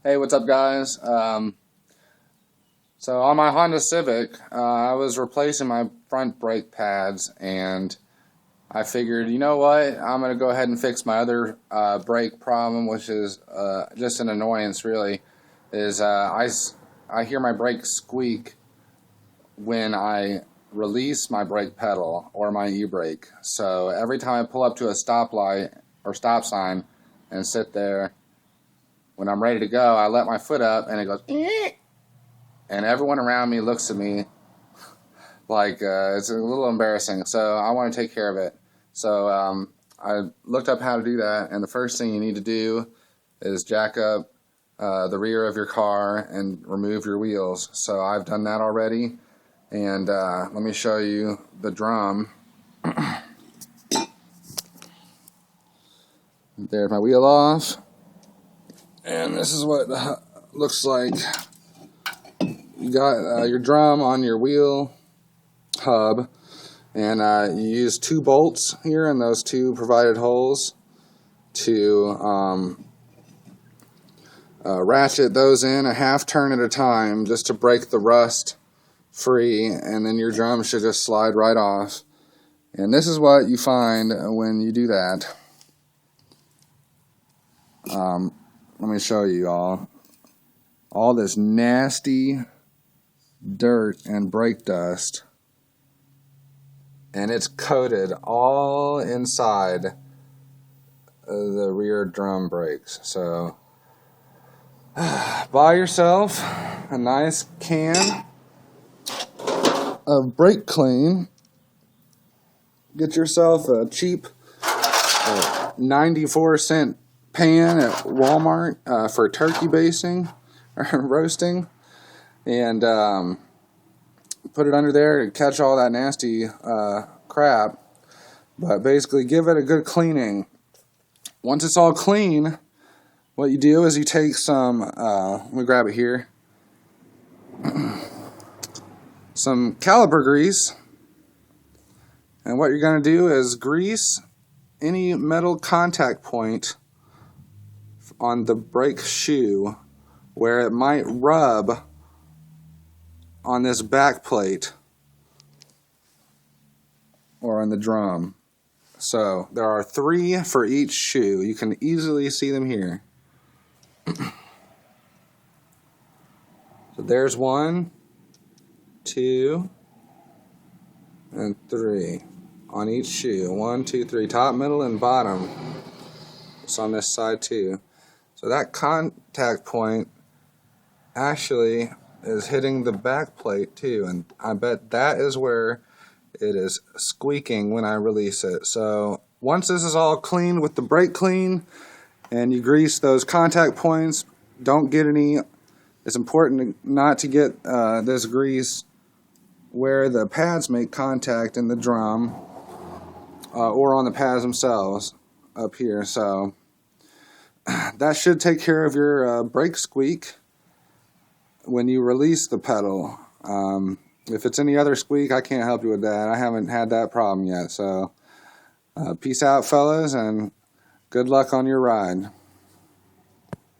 Hey, what's up, guys? So on my Honda Civic, I was replacing my front brake pads, and I figured, you know what, I'm going to go ahead and fix my other brake problem, which is just an annoyance, really, is I hear my brake squeak when I release my brake pedal or my e-brake. So every time I pull up to a stoplight or stop sign and sit there, when I'm ready to go, I let my foot up and it goes, "Eek," and everyone around me looks at me like it's a little embarrassing. So I want to take care of it. So I looked up how to do that, and the first thing you need to do is jack up the rear of your car and remove your wheels. So I've done that already, and let me show you the drum. There's my wheel off. And this is what it looks like. You got your drum on your wheel hub, and you use 2 bolts here in those 2 provided holes to ratchet those in a half turn at a time, just to break the rust free, and then your drum should just slide right off. And this is what you find when you do that. Let me show you all this nasty dirt and brake dust, and it's coated all inside the rear drum brakes. So buy yourself a nice can of brake clean. Get yourself a cheap 94-cent pan at Walmart for turkey basting or roasting, and put it under there to catch all that nasty crap. But basically give it a good cleaning. Once it's all clean, what you do is you take some let me grab it here, some caliper grease, and what you're going to do is grease any metal contact point on the brake shoe where it might rub on this back plate or on the drum. So there are 3 for each shoe. You can easily see them here. So there's 1, 2, and 3 on each shoe. 1, 2, 3, top, middle, and bottom. It's on this side too. So that contact point actually is hitting the back plate too, and I bet that is where it is squeaking when I release it. So once this is all cleaned with the brake clean and you grease those contact points, don't get any, it's important not to get this grease where the pads make contact in the drum or on the pads themselves up here. So that should take care of your brake squeak when you release the pedal. If it's any other squeak, I can't help you with that. I haven't had that problem yet. So peace out, fellas, and good luck on your ride.